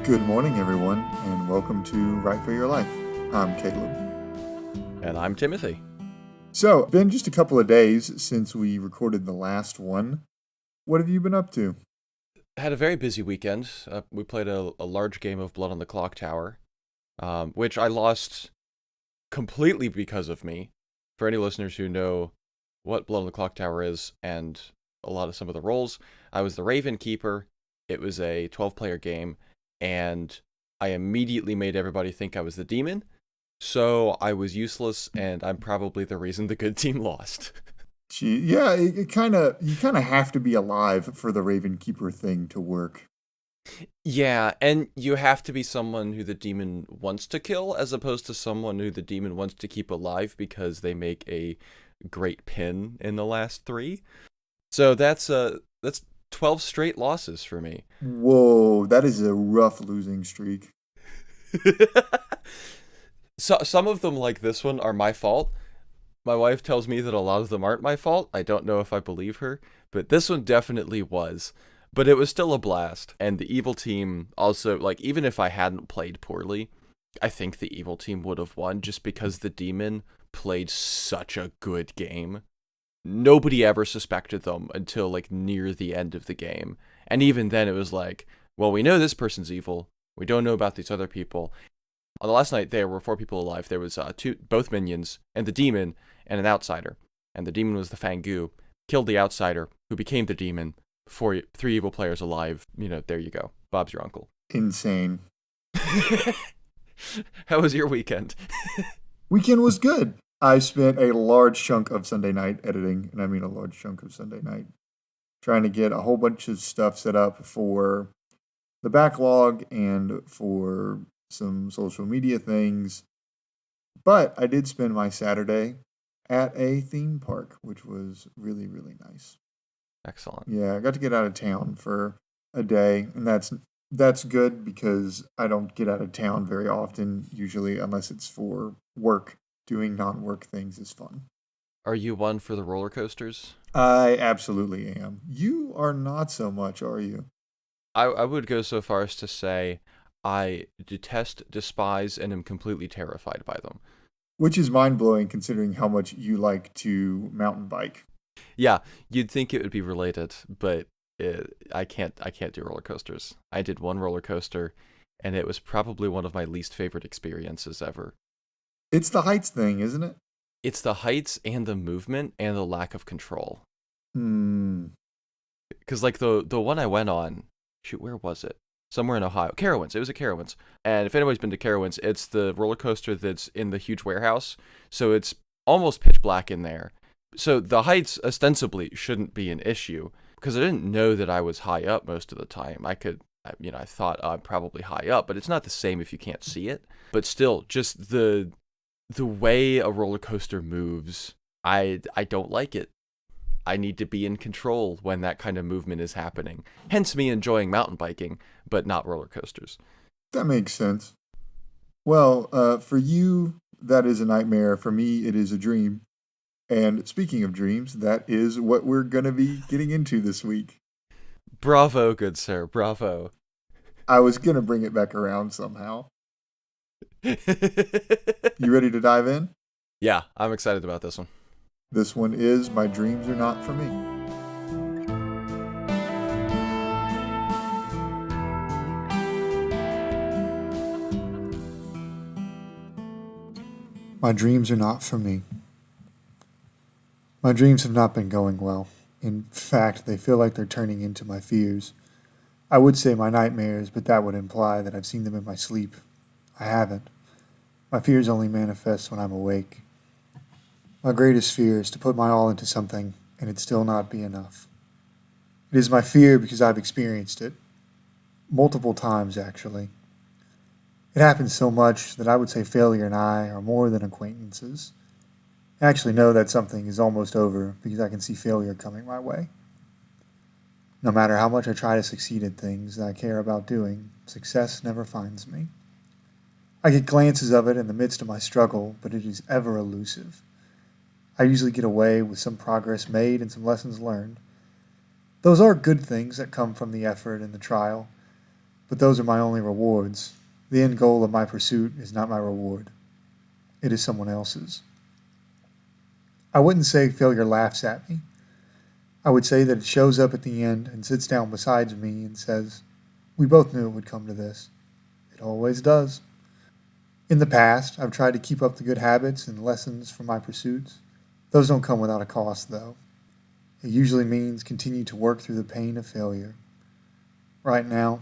Good morning, everyone, and welcome to Write for Your Life. I'm Caleb. And I'm Timothy. So, been just a couple of days since we recorded the last one. What have you been up to? Had a very busy weekend. We played a large game of Blood on the Clock Tower, which I lost completely because of me. For any listeners who know what Blood on the Clock Tower is and a lot of some of the roles, I was the Raven Keeper. It was a 12-player game, and I immediately made everybody think I was the demon. So I was useless, and I'm probably the reason the good team lost. Gee, yeah, it kind of you kind of have to be alive for the Raven Keeper thing to work. Yeah, and you have to be someone who the demon wants to kill as opposed to someone who the demon wants to keep alive because they make a great pin in the last three. So that's 12 straight losses for me. Whoa, that is a rough losing streak. So some of them like this one are my fault. My wife tells me that a lot of them aren't my fault. I don't know if I believe her, but this one definitely was. But it was still a blast. And the evil team also, like, even if I hadn't played poorly, I think the evil team would have won just because the demon played such a good game. Nobody ever suspected them until, like, near the end of the game. And even then, it was like, well, we know this person's evil. We don't know about these other people. On the last night, there were four people alive. There was both minions, and the demon, and an outsider. And the demon was the Fangu. Killed the outsider, who became the demon. Three evil players alive. You know, there you go. Bob's your uncle. Insane. How was your weekend? Weekend was good. I spent a large chunk of Sunday night editing, and I mean a large chunk of Sunday night, trying to get a whole bunch of stuff set up for the backlog and for some social media things. But I did spend my Saturday at a theme park, which was really, really nice. Excellent. Yeah, I got to get out of town for a day, and that's good because I don't get out of town very often, usually unless it's for work. Doing non-work things is fun. Are you one for the roller coasters? I absolutely am. You are not so much, are you? I would go so far as to say I detest, despise, and am completely terrified by them. Which is mind-blowing considering how much you like to mountain bike. Yeah, you'd think it would be related, but I can't do roller coasters. I did one roller coaster, and it was probably one of my least favorite experiences ever. It's the heights thing, isn't it? It's the heights and the movement and the lack of control. Hmm. Because like the one I went on, shoot, where was it? Somewhere in Ohio, Carowinds. It was at Carowinds, and if anybody's been to Carowinds, it's the roller coaster that's in the huge warehouse, so it's almost pitch black in there. So the heights ostensibly shouldn't be an issue because I didn't know that I was high up most of the time. I thought I'm probably high up, but it's not the same if you can't see it. But still, just the way a roller coaster moves, I don't like it. I need to be in control when that kind of movement is happening. Hence me enjoying mountain biking, but not roller coasters. That makes sense. Well, for you, that is a nightmare. For me, it is a dream. And speaking of dreams, that is what we're going to be getting into this week. Bravo, good sir, bravo. I was going to bring it back around somehow. You ready to dive in? Yeah, I'm excited about this one. This one is My Dreams Are Not For Me. My dreams are not for me. My dreams have not been going well. In fact, they feel like they're turning into my fears. I would say my nightmares, but that would imply that I've seen them in my sleep. I haven't. My fears only manifest when I'm awake. My greatest fear is to put my all into something and it still not be enough. It is my fear because I've experienced it. Multiple times, actually. It happens so much that I would say failure and I are more than acquaintances. I actually know that something is almost over because I can see failure coming my way. No matter how much I try to succeed at things that I care about doing, success never finds me. I get glances of it in the midst of my struggle, but it is ever elusive. I usually get away with some progress made and some lessons learned. Those are good things that come from the effort and the trial, but those are my only rewards. The end goal of my pursuit is not my reward, it is someone else's. I wouldn't say failure laughs at me. I would say that it shows up at the end and sits down beside me and says, "We both knew it would come to this. It always does." In the past, I've tried to keep up the good habits and lessons from my pursuits. Those don't come without a cost, though. It usually means continue to work through the pain of failure. Right now,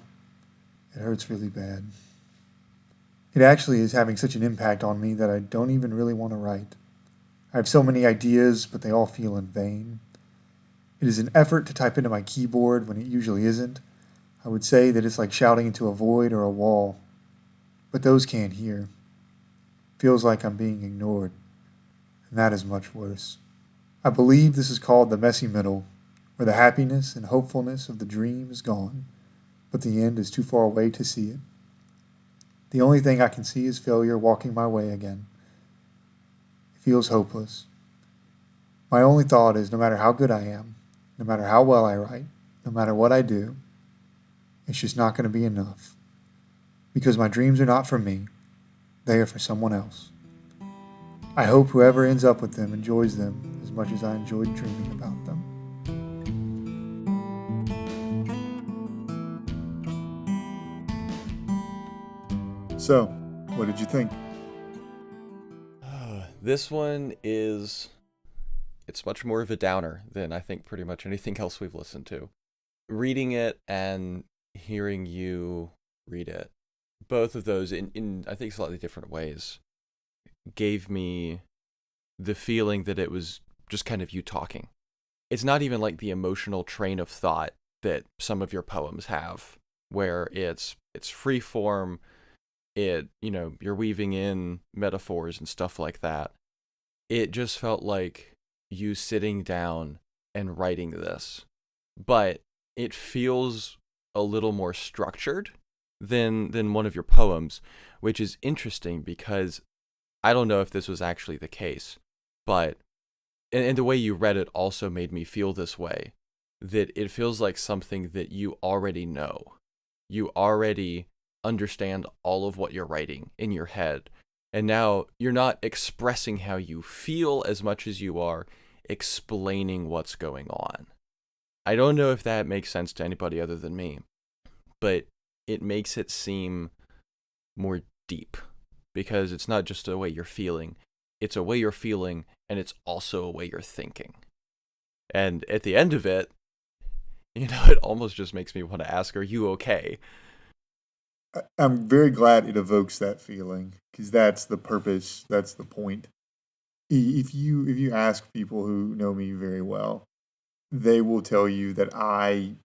it hurts really bad. It actually is having such an impact on me that I don't even really want to write. I have so many ideas, but they all feel in vain. It is an effort to type into my keyboard when it usually isn't. I would say that it's like shouting into a void or a wall, but those can't hear. Feels like I'm being ignored, and that is much worse. I believe this is called the messy middle, where the happiness and hopefulness of the dream is gone, but the end is too far away to see it. The only thing I can see is failure walking my way again. It feels hopeless. My only thought is no matter how good I am, no matter how well I write, no matter what I do, it's just not going to be enough. Because my dreams are not for me, they are for someone else. I hope whoever ends up with them enjoys them as much as I enjoyed dreaming about them. So, what did you think? This one it's much more of a downer than I think pretty much anything else we've listened to. Reading it and hearing you read it, both of those in I think slightly different ways, gave me the feeling that it was just kind of you talking. It's not even like the emotional train of thought that some of your poems have, where it's free form, you're weaving in metaphors and stuff like that. It just felt like you sitting down and writing this, but it feels a little more structured than one of your poems, which is interesting because I don't know if this was actually the case, but and the way you read it also made me feel this way, that it feels like something that you already know. You already understand all of what you're writing in your head. And now you're not expressing how you feel as much as you are explaining what's going on. I don't know if that makes sense to anybody other than me, but it makes it seem more deep because it's not just a way you're feeling, it's a way you're feeling and it's also a way you're thinking. And at the end of it, it almost just makes me want to ask, are you okay? I'm very glad it evokes that feeling because that's the purpose, that's the point. If you ask people who know me very well, they will tell you that I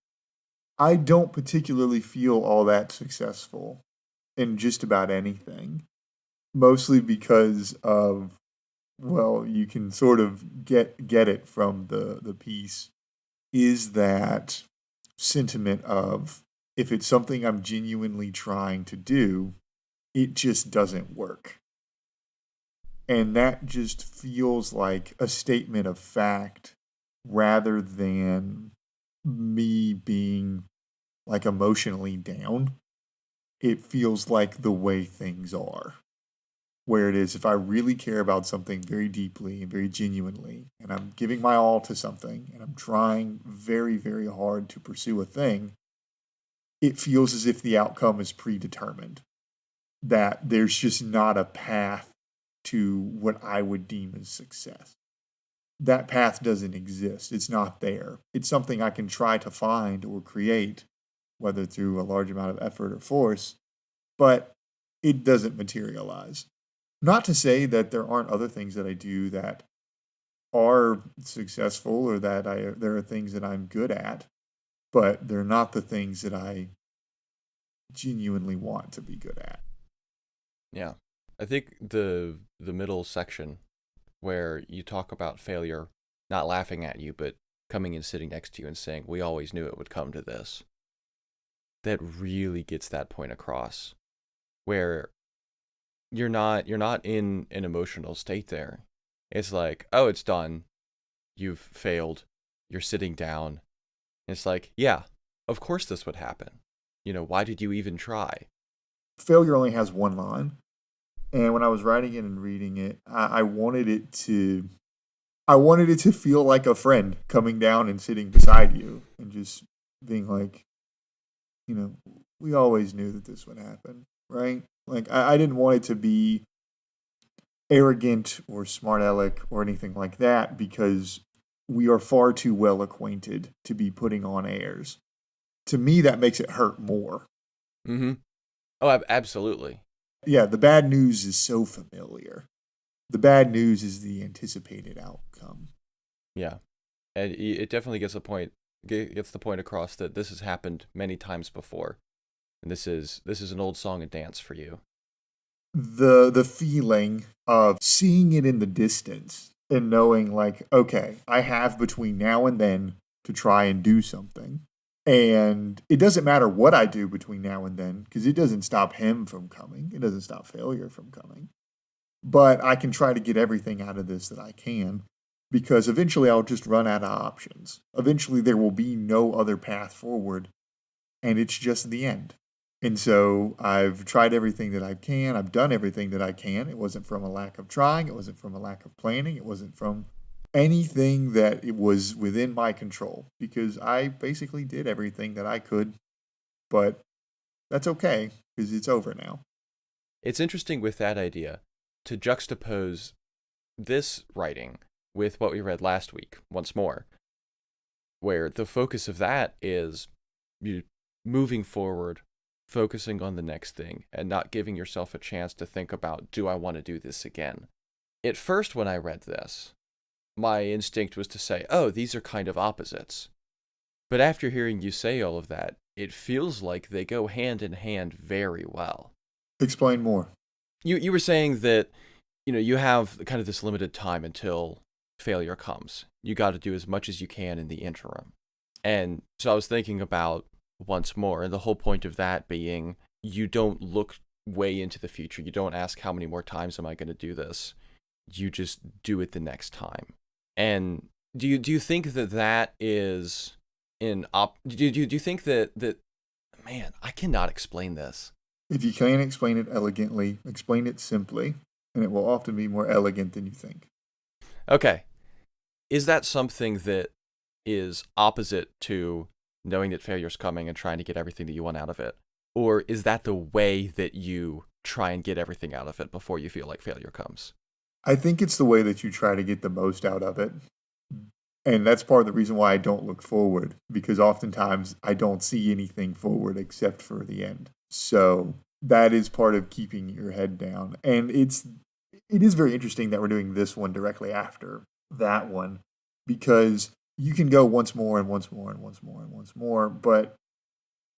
don't particularly feel all that successful in just about anything. Mostly because of, well, you can sort of get it from the piece, is that sentiment of if it's something I'm genuinely trying to do, it just doesn't work. And that just feels like a statement of fact rather than me being like emotionally down. It feels like the way things are. Where it is, if I really care about something very deeply and very genuinely, and I'm giving my all to something, and I'm trying very, very hard to pursue a thing, it feels as if the outcome is predetermined. That there's just not a path to what I would deem as success. That path doesn't exist. It's not there. It's something I can try to find or create, whether through a large amount of effort or force, but it doesn't materialize. Not to say that there aren't other things that I do that are successful or that there are things that I'm good at, but they're not the things that I genuinely want to be good at. Yeah. I think the middle section where you talk about failure not laughing at you but coming and sitting next to you and saying, "We always knew it would come to this." That really gets that point across where you're not in an emotional state there. It's like, "Oh, it's done. You've failed. You're sitting down." It's like, "Yeah, of course this would happen. why did you even try? Failure only has one line. And when I was writing it and reading it, I wanted it to feel like a friend coming down and sitting beside you and just being like, you know, we always knew that this would happen, right? Like I didn't want it to be arrogant or smart aleck or anything like that because we are far too well acquainted to be putting on airs. To me, that makes it hurt more. Mm-hmm. Oh, absolutely. Yeah, the bad news is so familiar. The bad news is the anticipated outcome. Yeah. And it definitely gets the point across that this has happened many times before. And this is an old song and dance for you. The feeling of seeing it in the distance and knowing like, okay, I have between now and then to try and do something. And it doesn't matter what I do between now and then because it doesn't stop him from coming. It doesn't stop failure from coming. But I can try to get everything out of this that I can because eventually I'll just run out of options. Eventually there will be no other path forward and it's just the end. And so I've tried everything that I can. I've done everything that I can. It wasn't from a lack of trying. It wasn't from a lack of planning. It wasn't from anything that it was within my control because I basically did everything that I could. But that's okay because it's over now. It's interesting with that idea to juxtapose this writing with what we read last week, once more, where the focus of that is you moving forward, focusing on the next thing, and not giving yourself a chance to think about, do I want to do this again? At first, when I read this, my instinct was to say, oh, these are kind of opposites. But after hearing you say all of that, it feels like they go hand in hand very well. Explain more. You were saying that, you have kind of this limited time until failure comes. You got to do as much as you can in the interim. And so I was thinking about once more, and the whole point of that being you don't look way into the future. You don't ask how many more times am I going to do this. You just do it the next time. And do you think that is do you think that man, I cannot explain this. If you can't explain it elegantly, explain it simply, and it will often be more elegant than you think. Okay. Is that something that is opposite to knowing that failure's coming and trying to get everything that you want out of it? Or is that the way that you try and get everything out of it before you feel like failure comes? I think it's the way that you try to get the most out of it. And that's part of the reason why I don't look forward, because oftentimes I don't see anything forward except for the end. So that is part of keeping your head down. And it is very interesting that we're doing this one directly after that one, because you can go once more and once more and once more and once more, but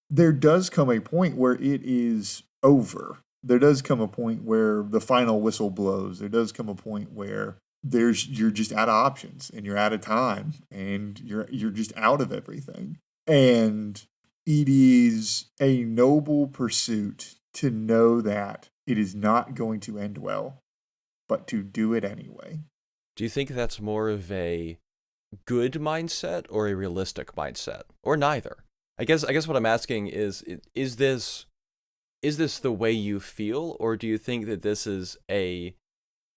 there does come a point where it is over. There does come a point where the final whistle blows. There does come a point where you're just out of options and you're out of time and you're just out of everything. And it is a noble pursuit to know that it is not going to end well, but to do it anyway. Do you think that's more of a good mindset or a realistic mindset, or neither? I guess what I'm asking is this the way you feel, or do you think that this is a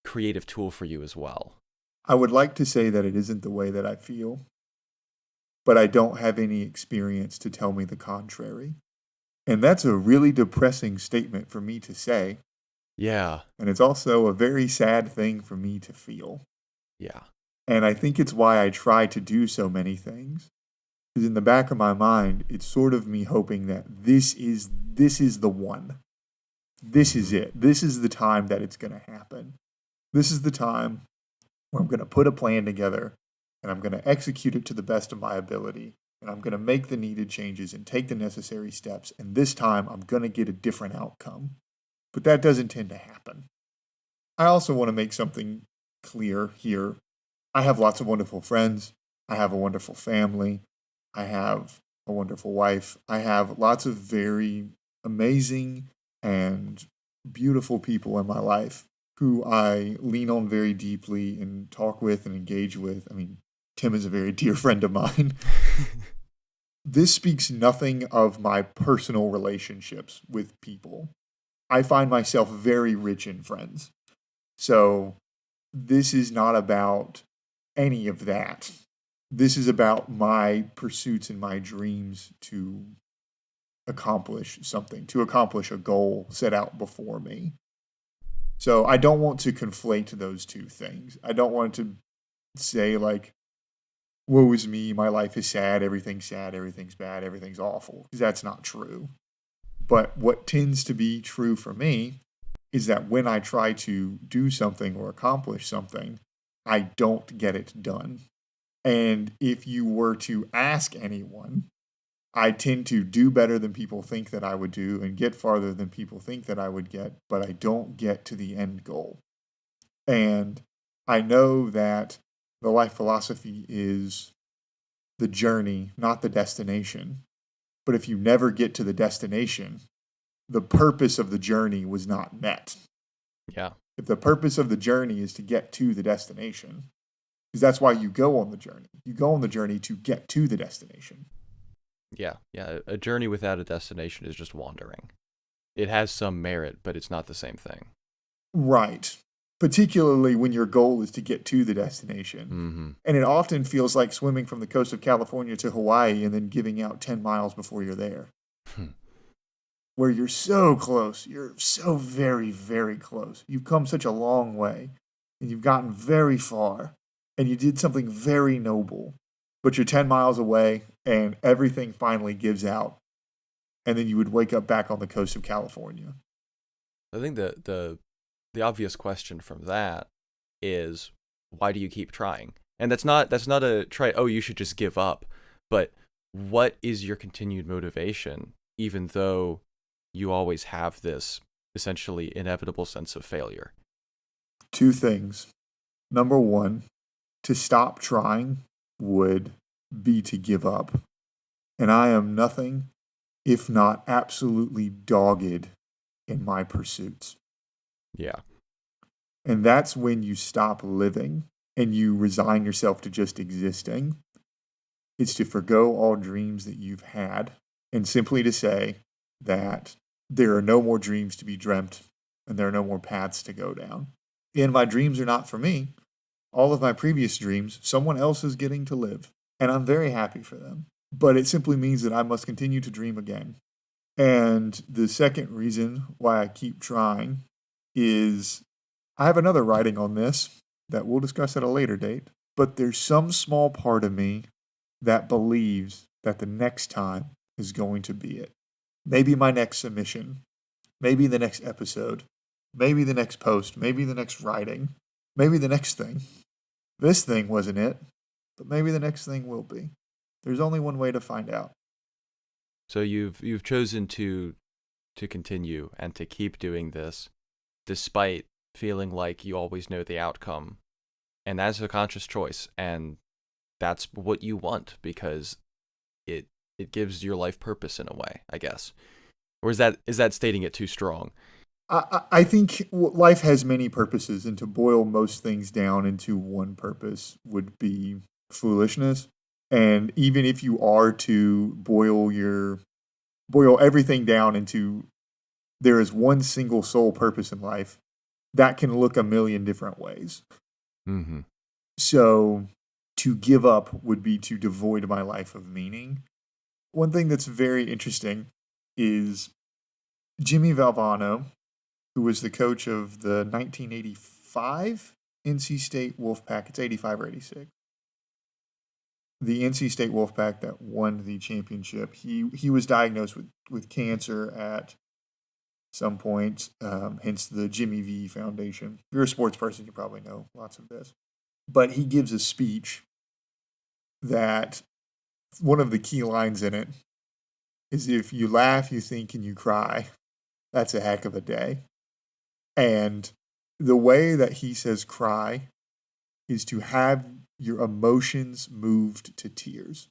creative tool for you as well? I would like to say that it isn't the way that I feel, but I don't have any experience to tell me the contrary. And that's a really depressing statement for me to say. Yeah. And it's also a very sad thing for me to feel. Yeah. And I think it's why I try to do so many things. Because in the back of my mind, it's sort of me hoping that this is the one. This is it. This is the time that it's going to happen. This is the time where I'm going to put a plan together and I'm going to execute it to the best of my ability. And I'm going to make the needed changes and take the necessary steps. And this time I'm going to get a different outcome. But that doesn't tend to happen. I also want to make something clear here. I have lots of wonderful friends. I have a wonderful family. I have a wonderful wife. I have lots of very amazing and beautiful people in my life who I lean on very deeply and talk with and engage with. I mean, Tim is a very dear friend of mine. This speaks nothing of my personal relationships with people. I find myself very rich in friends. So this is not about any of that. This is about my pursuits and my dreams to accomplish something, to accomplish a goal set out before me. So I don't want to conflate those two things. I don't want to say, like, woe is me, my life is sad, everything's bad, everything's awful, because that's not true. But what tends to be true for me is that when I try to do something or accomplish something, I don't get it done. And if you were to ask anyone, I tend to do better than people think that I would do and get farther than people think that I would get, but I don't get to the end goal. And I know that the life philosophy is the journey, not the destination. But if you never get to the destination, the purpose of the journey was not met. Yeah. If the purpose of the journey is to get to the destination, because that's why you go on the journey. You go on the journey to get to the destination. Yeah. Yeah. A journey without a destination is just wandering. It has some merit, but it's not the same thing. Right. Particularly when your goal is to get to the destination. Mm-hmm. And it often feels like swimming from the coast of California to Hawaii and then giving out 10 miles before you're there. Where you're so close. You're so very, very close. You've come such a long way and you've gotten very far and you did something very noble. But you're 10 miles away and everything finally gives out. And then you would wake up back on the coast of California. I think the obvious question from that is, why do you keep trying? And that's not a try, oh, you should just give up. But what is your continued motivation, even though you always have this essentially inevitable sense of failure? Two things. Number one, to stop trying would be to give up. And I am nothing if not absolutely dogged in my pursuits. Yeah. And that's when you stop living and you resign yourself to just existing. It's to forgo all dreams that you've had and simply to say that there are no more dreams to be dreamt and there are no more paths to go down. And my dreams are not for me. All of my previous dreams, someone else is getting to live. And I'm very happy for them. But it simply means that I must continue to dream again. And the second reason why I keep trying is I have another writing on this that we'll discuss at a later date. But there's some small part of me that believes that the next time is going to be it. Maybe my next submission, maybe the next episode, maybe the next post, maybe the next writing, maybe the next thing. This thing wasn't it, but maybe the next thing will be. There's only one way to find out. So you've chosen to continue and to keep doing this despite feeling like you always know the outcome. And that's a conscious choice, and that's what you want because it gives your life purpose in a way, I guess. Or is that stating it too strong? I think life has many purposes, and to boil most things down into one purpose would be foolishness. And even if you are to boil everything down into there is one single sole purpose in life, that can look a million different ways. Mm-hmm. So to give up would be to devoid my life of meaning. One thing that's very interesting is Jimmy Valvano, who was the coach of the 1985 NC State Wolfpack. It's 85 or 86. The NC State Wolfpack that won the championship. He was diagnosed with cancer at some point, hence the Jimmy V Foundation. If you're a sports person, you probably know lots of this. But he gives a speech that one of the key lines in it is, if you laugh, you think, and you cry, that's a heck of a day. And the way that he says cry is to have your emotions moved to tears.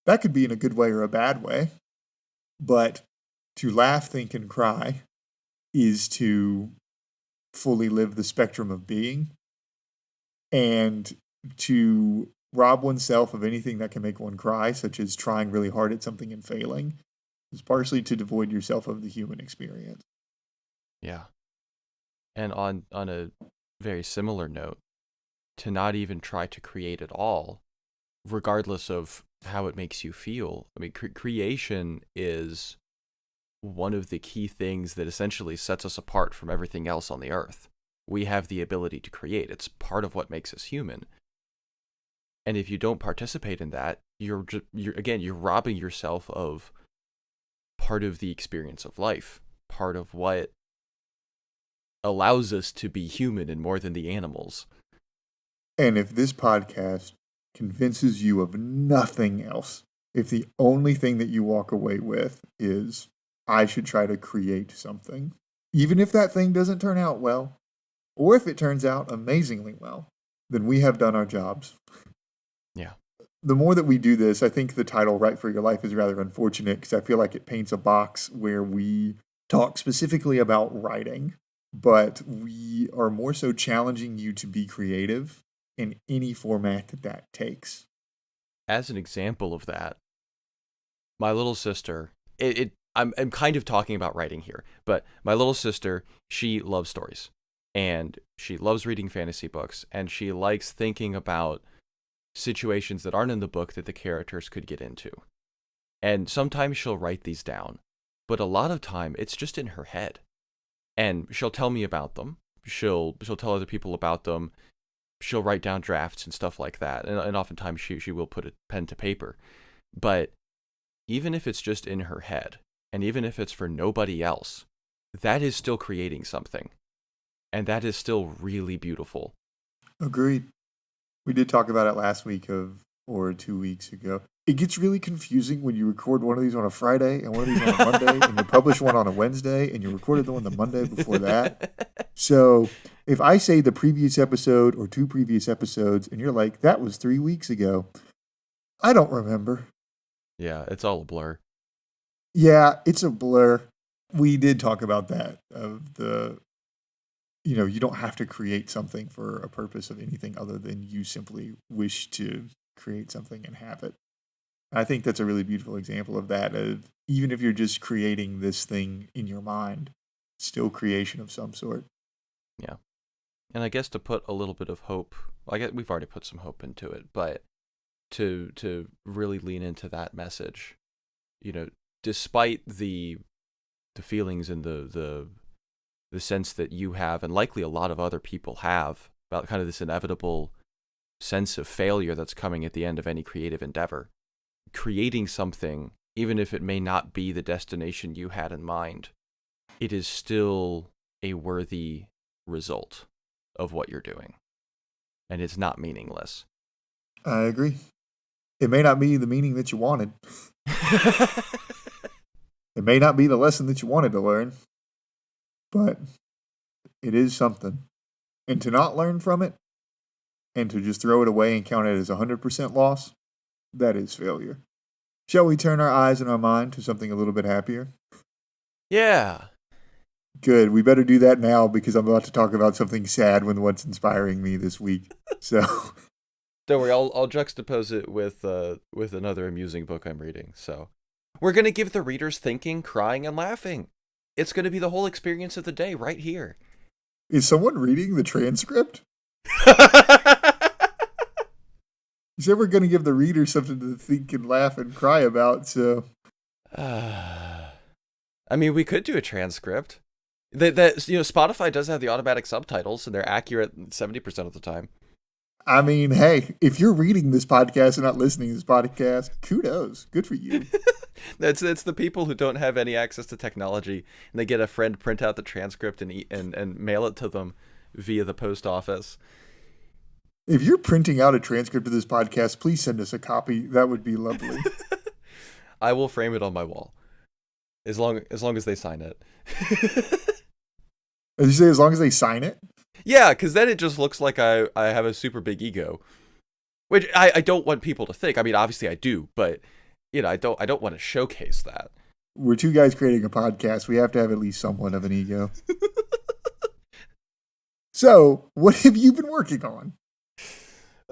That could be in a good way or a bad way, but to laugh, think, and cry is to fully live the spectrum of being. And to rob oneself of anything that can make one cry, such as trying really hard at something and failing, is partially to devoid yourself of the human experience. Yeah. And on a very similar note, to not even try to create at all, regardless of how it makes you feel. I mean, creation is one of the key things that essentially sets us apart from everything else on the earth. We have the ability to create. It's part of what makes us human. And if you don't participate in that, you're robbing yourself of part of the experience of life, part of what allows us to be human and more than the animals. And if this podcast convinces you of nothing else, if the only thing that you walk away with is, I should try to create something, even if that thing doesn't turn out well, or if it turns out amazingly well, then we have done our jobs. Yeah. The more that we do this, I think the title Write for Your Life is rather unfortunate because I feel like it paints a box where we talk specifically about writing, but we are more so challenging you to be creative in any format that takes. As an example of that, my little sister, I'm kind of talking about writing here, but my little sister, she loves stories, and she loves reading fantasy books, and she likes thinking about situations that aren't in the book that the characters could get into. And sometimes she'll write these down, but a lot of time it's just in her head. And she'll tell me about them. She'll tell other people about them. She'll write down drafts and stuff like that. And oftentimes she will put a pen to paper. But even if it's just in her head, and even if it's for nobody else, that is still creating something. And that is still really beautiful. Agreed. We did talk about it last week or 2 weeks ago. It gets really confusing when you record one of these on a Friday and one of these on a Monday, and you publish one on a Wednesday, and you recorded the one the Monday before that. So if I say the previous episode or 2 previous episodes, and you're like, that was 3 weeks ago, I don't remember. Yeah, it's all a blur. Yeah, it's a blur. We did talk about that, of the, you don't have to create something for a purpose of anything other than you simply wish to create something and have it. I think that's a really beautiful example of that, of even if you're just creating this thing in your mind, still creation of some sort. Yeah. And I guess to put a little bit of hope, I guess we've already put some hope into it, but to really lean into that message, despite the feelings and the sense that you have, and likely a lot of other people have, about kind of this inevitable sense of failure that's coming at the end of any creative endeavor. Creating something, even if it may not be the destination you had in mind, it is still a worthy result of what you're doing. And it's not meaningless. I agree. It may not be the meaning that you wanted. It may not be the lesson that you wanted to learn, but it is something. And to not learn from it, and to just throw it away and count it as 100% loss, that is failure. Shall we turn our eyes and our mind to something a little bit happier? Yeah. Good. We better do that now because I'm about to talk about something sad when what's inspiring me this week. So, don't worry, I'll juxtapose it with another amusing book I'm reading. So, we're gonna give the readers thinking, crying, and laughing. It's gonna be the whole experience of the day right here. Is someone reading the transcript? You said we're going to give the reader something to think and laugh and cry about, so... I mean, we could do a transcript. Spotify does have the automatic subtitles, and they're accurate 70% of the time. I mean, hey, if you're reading this podcast and not listening to this podcast, kudos. Good for you. It's the people who don't have any access to technology, and they get a friend print out the transcript and mail it to them via the post office. If you're printing out a transcript of this podcast, please send us a copy. That would be lovely. I will frame it on my wall, as long as they sign it. As you say, as long as they sign it? Yeah, because then it just looks like I have a super big ego, which I don't want people to think. I mean, obviously I do, but I don't want to showcase that. We're 2 guys creating a podcast. We have to have at least somewhat of an ego. So, what have you been working on?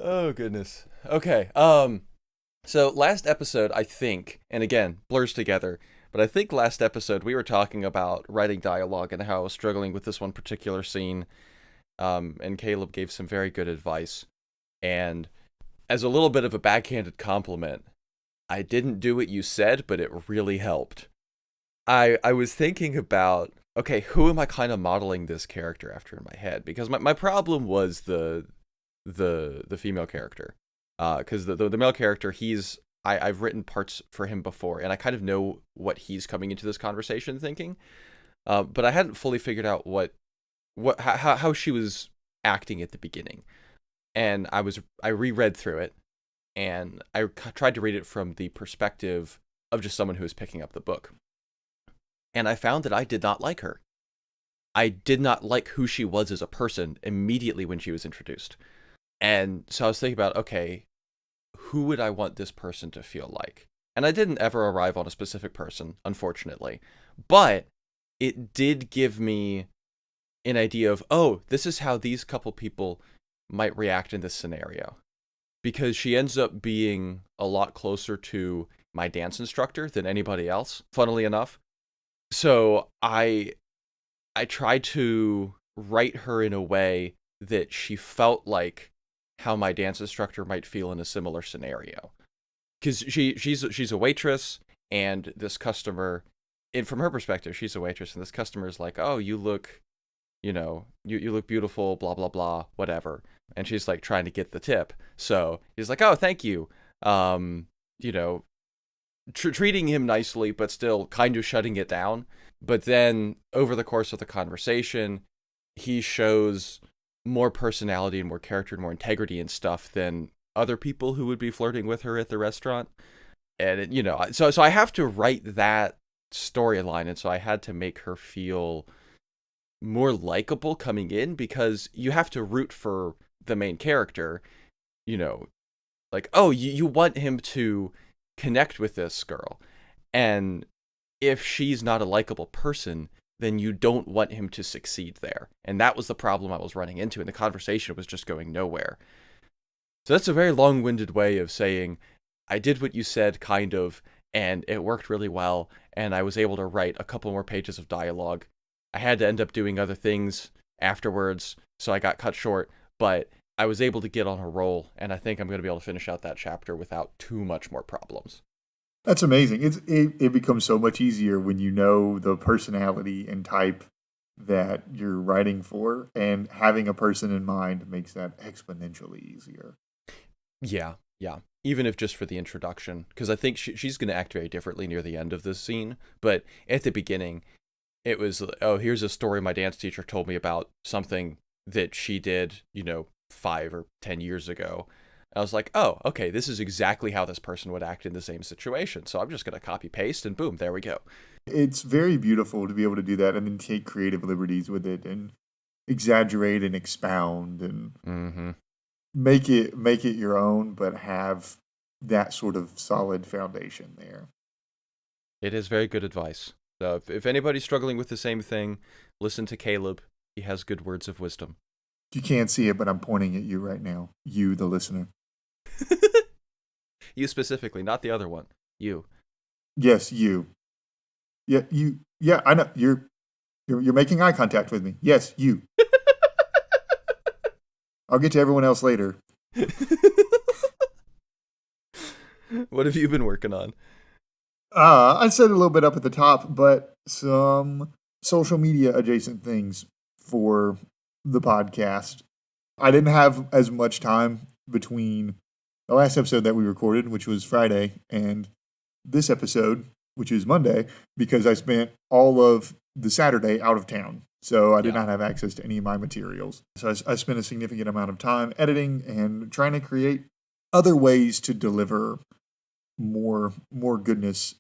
Oh, goodness. Okay. So last episode, I think, and again, blurs together, but I think last episode we were talking about writing dialogue and how I was struggling with this one particular scene. And Caleb gave some very good advice. And as a little bit of a backhanded compliment, I didn't do what you said, but it really helped. I was thinking about, okay, who am I kind of modeling this character after in my head? Because my problem was the female character. Because the male character, I've written parts for him before, and I kind of know what he's coming into this conversation thinking. But I hadn't fully figured out how she was acting at the beginning. And I reread through it, and tried to read it from the perspective of just someone who was picking up the book. And I found that I did not like her. I did not like who she was as a person immediately when she was introduced. And so I was thinking about, okay, who would I want this person to feel like? And I didn't ever arrive on a specific person, unfortunately. But it did give me an idea of, oh, this is how these couple people might react in this scenario. Because she ends up being a lot closer to my dance instructor than anybody else, funnily enough. So I tried to write her in a way that she felt like how my dance instructor might feel in a similar scenario. Because she's a waitress, and this customer, and from her perspective, she's a waitress, and this customer is like, oh, you look, you look beautiful, blah, blah, blah, whatever. And she's like trying to get the tip. So he's like, oh, thank you. You know, treating him nicely, but still kind of shutting it down. But then over the course of the conversation, he shows more personality and more character and more integrity and stuff than other people who would be flirting with her at the restaurant. And so I have to write that storyline, and so I had to make her feel more likable coming in, because you have to root for the main character, like, oh, you want him to connect with this girl. And if she's not a likable person, then you don't want him to succeed there. And that was the problem I was running into, and the conversation was just going nowhere. So that's a very long-winded way of saying I did what you said, kind of, and it worked really well, and I was able to write a couple more pages of dialogue. I had to end up doing other things afterwards, so I got cut short, but I was able to get on a roll, and I think I'm going to be able to finish out that chapter without too much more problems. That's amazing. It becomes so much easier when you know the personality and type that you're writing for, and having a person in mind makes that exponentially easier. Yeah. Even if just for the introduction, because I think she's going to act very differently near the end of this scene. But at the beginning, it was, oh, here's a story my dance teacher told me about something that she did, 5 or 10 years ago. I was like, oh, okay, this is exactly how this person would act in the same situation. So I'm just going to copy paste, and boom, there we go. It's very beautiful to be able to do that and then take creative liberties with it and exaggerate and expound and make it your own, but have that sort of solid foundation there. It is very good advice. So if anybody's struggling with the same thing, listen to Caleb. He has good words of wisdom. You can't see it, but I'm pointing at you right now. You, the listener. You specifically, not the other one. You. Yes, you. Yeah, you. Yeah, I know. You're making eye contact with me. Yes, you. I'll get to everyone else later. What have you been working on? I said a little bit up at the top, but some social media adjacent things for the podcast. I didn't have as much time between the last episode that we recorded, which was Friday, and this episode, which is Monday, because I spent all of the Saturday out of town. So I did not have access to any of my materials. So I spent a significant amount of time editing and trying to create other ways to deliver more goodness.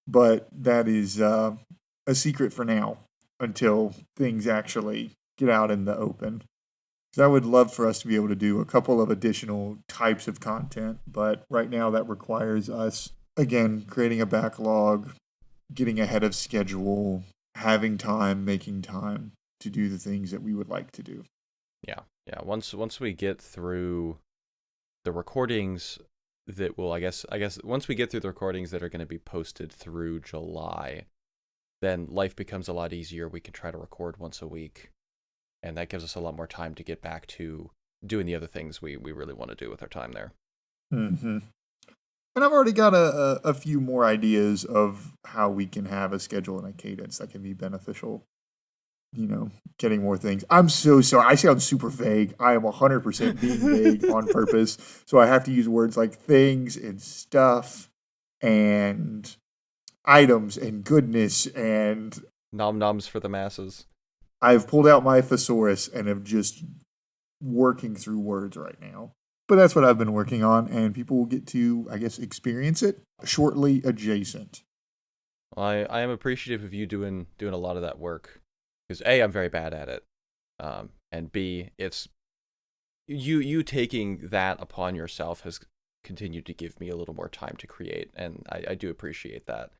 But that is a secret for now until things actually get out in the open. So I would love for us to be able to do a couple of additional types of content, but right now that requires us, again, creating a backlog, getting ahead of schedule, having time, making time to do the things that we would like to do. Yeah. Once we get through the recordings that will, I guess once we get through the recordings that are going to be posted through July, then life becomes a lot easier. We can try to record once a week, and that gives us a lot more time to get back to doing the other things we really want to do with our time there. Mm-hmm. And I've already got a few more ideas of how we can have a schedule and a cadence that can be beneficial. Getting more things. I'm so sorry. I sound super vague. I am 100% being vague on purpose. So I have to use words like things and stuff and items and goodness. And Nom noms for the masses. I've pulled out my thesaurus and am just working through words right now. But that's what I've been working on, and people will get to, I guess, experience it shortly adjacent. Well, I am appreciative of you doing a lot of that work, because A, I'm very bad at it, and B, it's you taking that upon yourself has continued to give me a little more time to create, and I do appreciate that.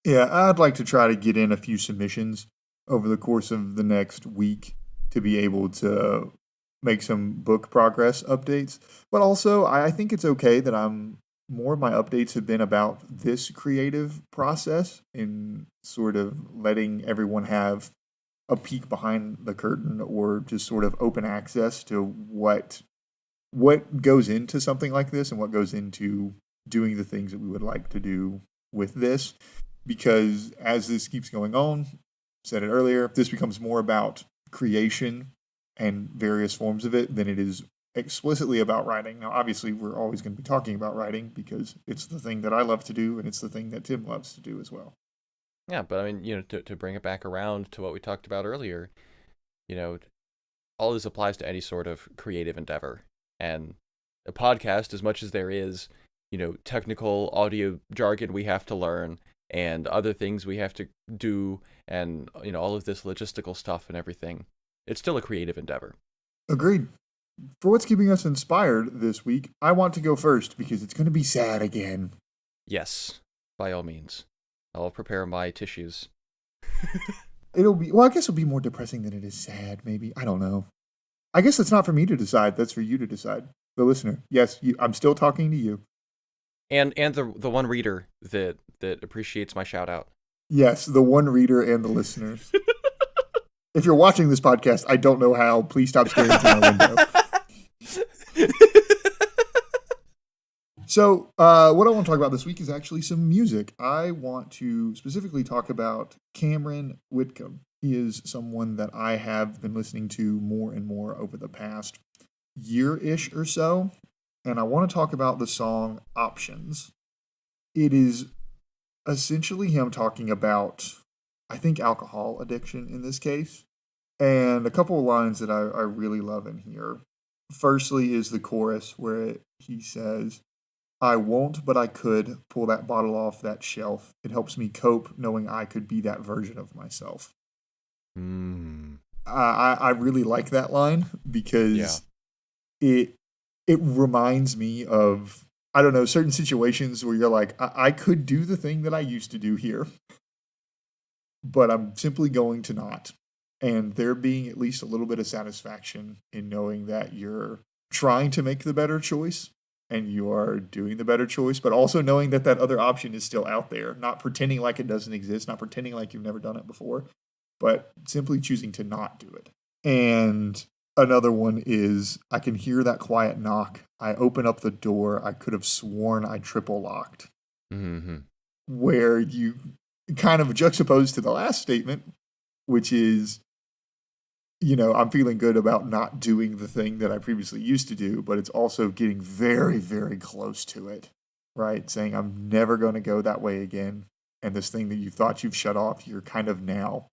Yeah, I'd like to try to get in a few submissions over the course of the next week to be able to make some book progress updates. But also, I think it's okay that more of my updates have been about this creative process and sort of letting everyone have a peek behind the curtain or just sort of open access to what goes into something like this and what goes into doing the things that we would like to do with this. Because as this keeps going on, said it earlier, this becomes more about creation and various forms of it than it is explicitly about writing. Now, obviously, we're always going to be talking about writing because it's the thing that I love to do and it's the thing that Tim loves to do as well. Yeah, but I mean, to bring it back around to what we talked about earlier, you know, all this applies to any sort of creative endeavor. And a podcast, as much as there is, technical audio jargon we have to learn and other things we have to do and, all of this logistical stuff and everything, it's still a creative endeavor. Agreed. For what's keeping us inspired this week, I want to go first because it's going to be sad again. Yes, by all means. I'll prepare my tissues. I guess it'll be more depressing than it is sad, maybe. I don't know. I guess that's not for me to decide. That's for you to decide. The listener. Yes, I'm still talking to you. And the one reader that appreciates my shout out. Yes, the one reader and the listeners. If you're watching this podcast, I don't know how. Please stop staring through my window. So, what I want to talk about this week is actually some music. I want to specifically talk about Cameron Whitcomb. He is someone that I have been listening to more and more over the past year-ish or so. And I want to talk about the song Options. It is essentially him talking about, I think, alcohol addiction in this case. And a couple of lines that I really love in here. Firstly is the chorus where he says, I won't, but I could pull that bottle off that shelf. It helps me cope knowing I could be that version of myself. I really like that line because it reminds me of, I don't know, certain situations where you're like, I could do the thing that I used to do here, but I'm simply going to not. And there being at least a little bit of satisfaction in knowing that you're trying to make the better choice and you are doing the better choice, but also knowing that that other option is still out there, not pretending like it doesn't exist, not pretending like you've never done it before, but simply choosing to not do it. And another one is, I can hear that quiet knock. I open up the door. I could have sworn I triple locked. Mm-hmm. Where you kind of juxtapose to the last statement, which is, I'm feeling good about not doing the thing that I previously used to do, but it's also getting very, very close to it, right? Saying I'm never going to go that way again. And this thing that you thought you've shut off, you're kind of now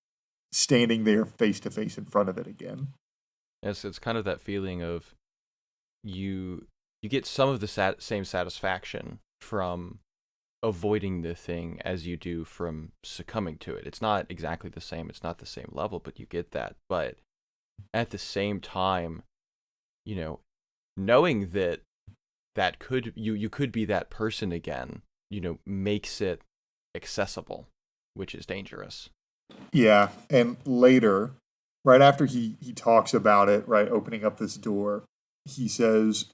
standing there face to face in front of it again. Yes, it's kind of that feeling of you get some of the same satisfaction from avoiding the thing as you do from succumbing to it. It's not exactly the same. It's not the same level, but you get that. But at the same time, knowing that you could be that person again, makes it accessible, which is dangerous. Yeah, and later, right after he talks about it, right, opening up this door, he says,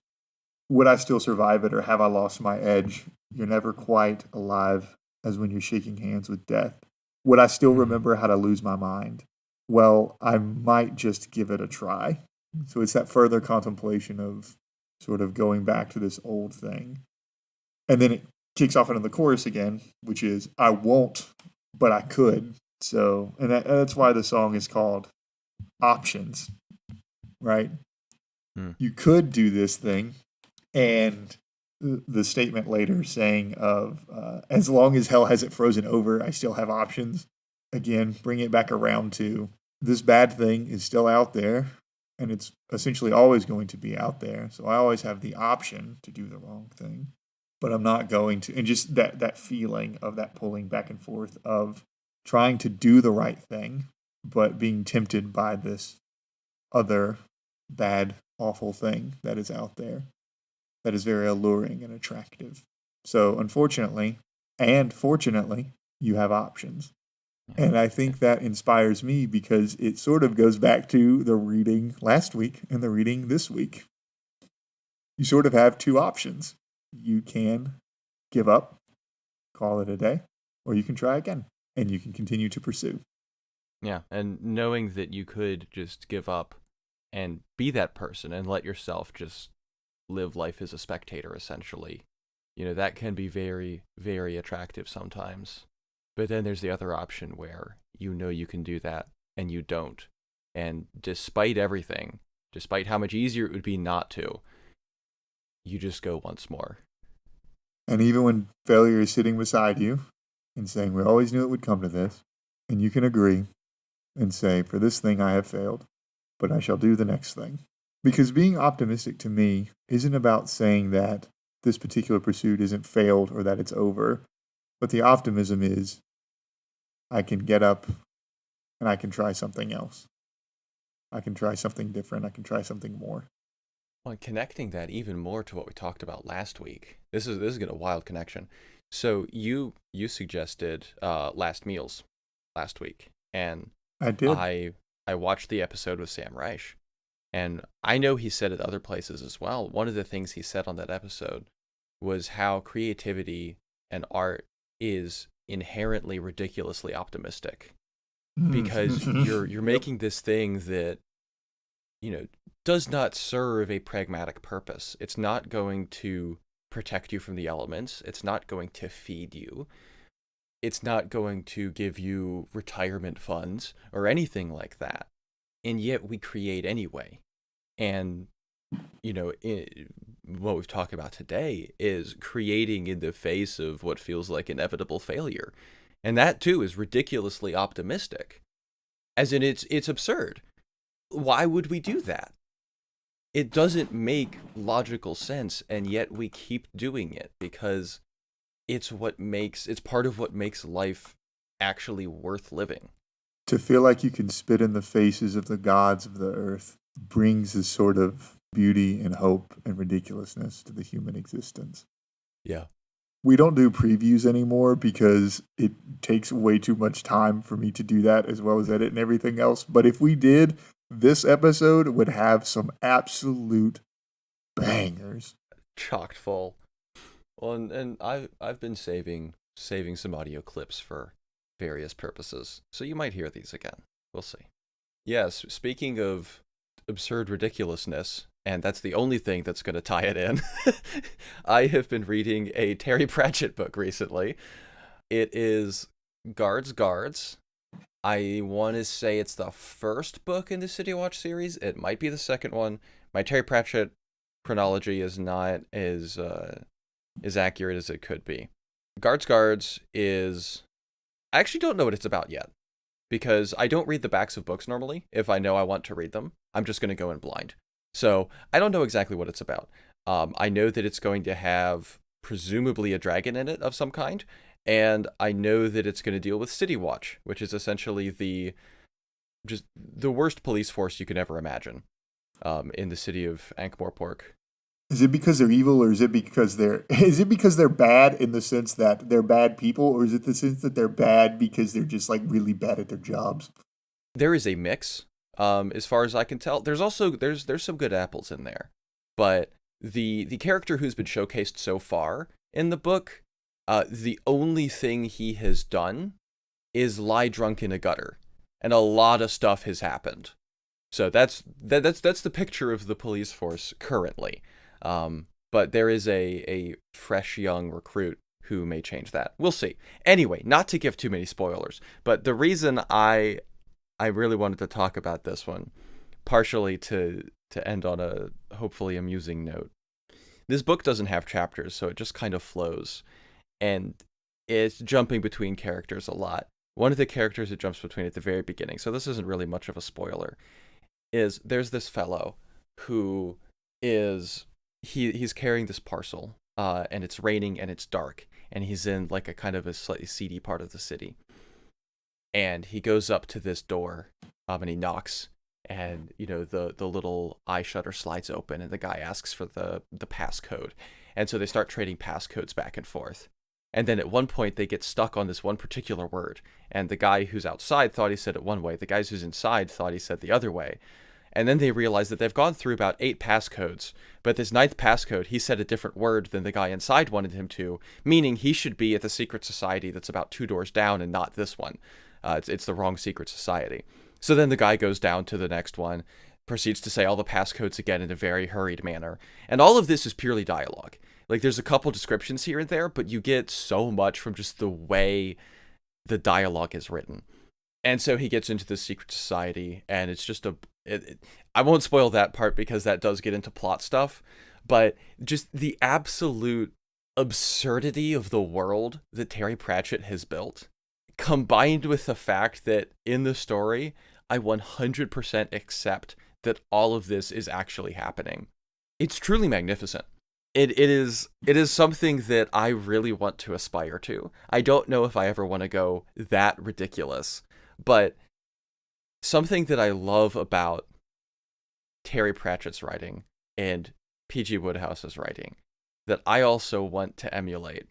would I still survive it or have I lost my edge? You're never quite alive as when you're shaking hands with death. Would I still Mhm. remember how to lose my mind? Well, I might just give it a try. So it's that further contemplation of sort of going back to this old thing. And then it kicks off into the chorus again, which is, I won't, but I could. So, and that's why the song is called Options, right? Hmm. You could do this thing, and the statement later saying of as long as hell hasn't frozen over, I still have options. Again, bring it back around to this bad thing is still out there, and it's essentially always going to be out there. So I always have the option to do the wrong thing, but I'm not going to. And just that feeling of that pulling back and forth of trying to do the right thing, but being tempted by this other bad, awful thing that is out there that is very alluring and attractive. So, unfortunately, and fortunately, you have options. Yeah. And I think that inspires me because it sort of goes back to the reading last week and the reading this week. You sort of have two options. You can give up, call it a day, or you can try again and you can continue to pursue. Yeah, and knowing that you could just give up and be that person and let yourself just live life as a spectator, essentially. That can be very, very attractive sometimes. But then there's the other option where you can do that and you don't. And despite everything, despite how much easier it would be not to, you just go once more. And even when failure is sitting beside you and saying, we always knew it would come to this, and you can agree and say, for this thing I have failed, but I shall do the next thing. Because being optimistic to me isn't about saying that this particular pursuit isn't failed or that it's over, but the optimism is I can get up and I can try something else. I can try something different. I can try something more. Well, and connecting that even more to what we talked about last week. This is a wild connection. So you suggested last meals last week, and I did. I watched the episode with Sam Reich, and I know he said it other places as well. One of the things he said on that episode was how creativity and art is inherently ridiculously optimistic because you're Yep. making this thing that does not serve a pragmatic purpose. It's not going to protect you from the elements. It's not going to feed you. It's not going to give you retirement funds or anything like that. And yet we create anyway. And what we've talked about today is creating in the face of what feels like inevitable failure. And that too is ridiculously optimistic. As in it's absurd. Why would we do that? It doesn't make logical sense, and yet we keep doing it because it's part of what makes life actually worth living. To feel like you can spit in the faces of the gods of the earth brings this sort of beauty and hope and ridiculousness to the human existence. Yeah. We don't do previews anymore because it takes way too much time for me to do that as well as edit and everything else. But if we did, this episode would have some absolute bangers. Chocked full. Well, and I've been saving some audio clips for various purposes, so you might hear these again. We'll see. Yes, speaking of absurd ridiculousness, and that's the only thing that's going to tie it in. I have been reading a Terry Pratchett book recently. It is Guards. I want to say it's the first book in the City Watch series. It might be the second one. My Terry Pratchett chronology is not as accurate as it could be. Guards is I actually don't know what it's about yet because I don't read the backs of books normally. If I know I want to read them, I'm just going to go in blind. So I don't know exactly what it's about. I know that it's going to have presumably a dragon in it of some kind, and I know that it's going to deal with City Watch, which is essentially the worst police force you could ever imagine in the city of Ankh-Morpork. Is it because they're evil, or is it because they're bad in the sense that they're bad people, or is it the sense that they're bad because they're just like really bad at their jobs? There is a mix, as far as I can tell. There's also there's some good apples in there, but The character who's been showcased so far in the book, the only thing he has done is lie drunk in a gutter, and a lot of stuff has happened. So that's the picture of the police force currently. But there is a fresh young recruit who may change that. We'll see. Anyway, not to give too many spoilers, but the reason I really wanted to talk about this one, partially to end on a hopefully amusing note. This book doesn't have chapters, so it just kind of flows, and it's jumping between characters a lot. One of the characters it jumps between at the very beginning, so this isn't really much of a spoiler, is there's this fellow who is he's carrying this parcel, and it's raining and it's dark, and he's in like a kind of a slightly seedy part of the city, and he goes up to this door, and he knocks, and the little eye shutter slides open, and the guy asks for the passcode, and so they start trading passcodes back and forth. And then at one point they get stuck on this one particular word, and the guy who's outside thought he said it one way, the guys who's inside thought he said the other way. And then they realize that they've gone through about 8 passcodes, but this 9th passcode, he said a different word than the guy inside wanted him to, meaning he should be at the secret society that's about 2 doors down and not this one. It's the wrong secret society. So then the guy goes down to the next one, proceeds to say all the passcodes again in a very hurried manner. And all of this is purely dialogue. Like, there's a couple descriptions here and there, but you get so much from just the way the dialogue is written. And so he gets into the secret society, and it's just I won't spoil that part because that does get into plot stuff, but just the absolute absurdity of the world that Terry Pratchett has built, combined with the fact that in the story, I 100% accept that all of this is actually happening. It's truly magnificent. It is something that I really want to aspire to. I don't know if I ever want to go that ridiculous, but something that I love about Terry Pratchett's writing and P.G. Woodhouse's writing that I also want to emulate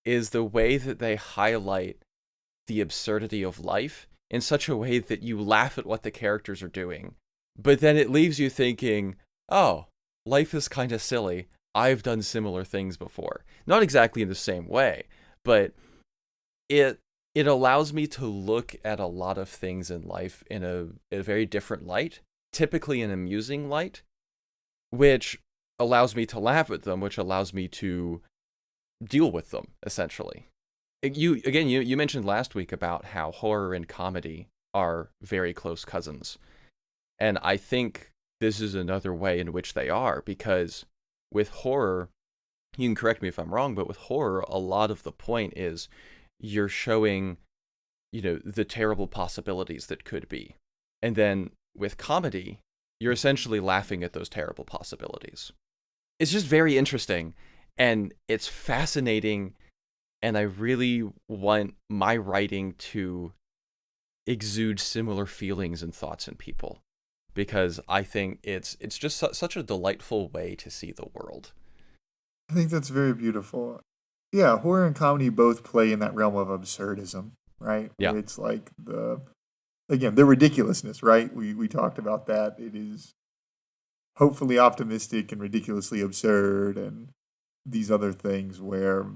is the way that they highlight the absurdity of life in such a way that you laugh at what the characters are doing, but then it leaves you thinking, oh, life is kind of silly. I've done similar things before. Not exactly in the same way, but it allows me to look at a lot of things in life in a very different light, typically an amusing light, which allows me to laugh at them, which allows me to deal with them, essentially. You mentioned last week about how horror and comedy are very close cousins. And I think this is another way in which they are, because with horror, you can correct me if I'm wrong, but with horror, a lot of the point is you're showing, the terrible possibilities that could be. And then with comedy, you're essentially laughing at those terrible possibilities. It's just very interesting, and it's fascinating, and I really want my writing to exude similar feelings and thoughts in people, because I think it's just such a delightful way to see the world. I think that's very beautiful. Yeah, horror and comedy both play in that realm of absurdism, right? Yeah. Where it's like the ridiculousness, right? We talked about that. It is hopefully optimistic and ridiculously absurd, and these other things where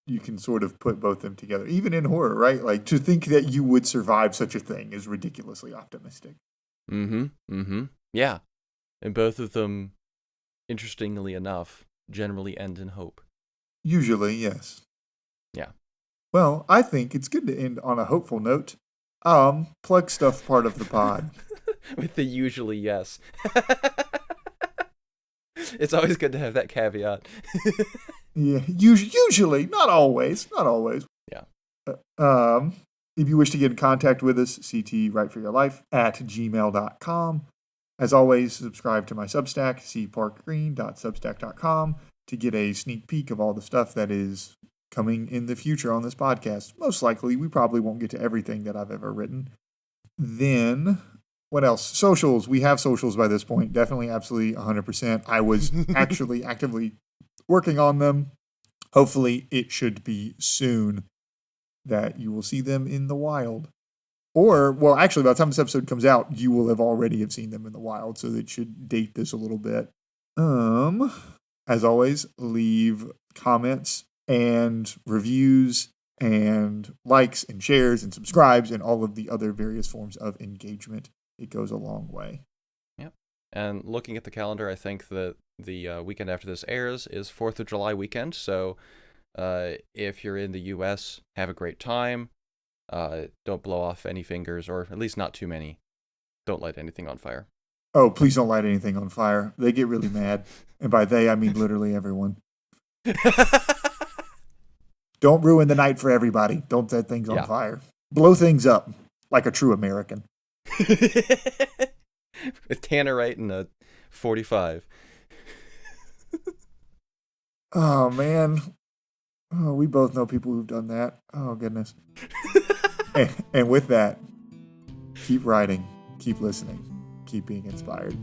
you can sort of put both them together. Even in horror, right? Like, to think that you would survive such a thing is ridiculously optimistic. Yeah. And both of them, interestingly enough, generally end in hope. Usually, yes. Yeah. Well, I think it's good to end on a hopeful note. Plug stuff part of the pod. With the usually yes. It's always good to have that caveat. Yeah, usually, not always. Yeah. If you wish to get in contact with us, ctwriteforyourlife@gmail.com. As always, subscribe to my Substack, cparkgreen.substack.com, to get a sneak peek of all the stuff that is coming in the future on this podcast. Most likely, we probably won't get to everything that I've ever written. Then, what else? Socials. We have socials by this point. Definitely, absolutely, 100%. I was actually actively working on them. Hopefully, it should be soon that you will see them in the wild. Or, well, actually, by the time this episode comes out, you will have already have seen them in the wild, so it should date this a little bit. As always, leave comments and reviews and likes and shares and subscribes and all of the other various forms of engagement. It goes a long way. Yep. And looking at the calendar, I think that the weekend after this airs is 4th of July weekend. So if you're in the U.S., have a great time. Don't blow off any fingers, or at least not too many. Don't light anything on fire. Oh, please don't light anything on fire. They get really mad. And by they, I mean literally everyone. Don't ruin the night for everybody. Don't set things on fire. Blow things up like a true American. With Tannerite and a 45. Oh, man. Oh, we both know people who've done that. Oh, goodness. and with that, keep writing, keep listening, keep being inspired.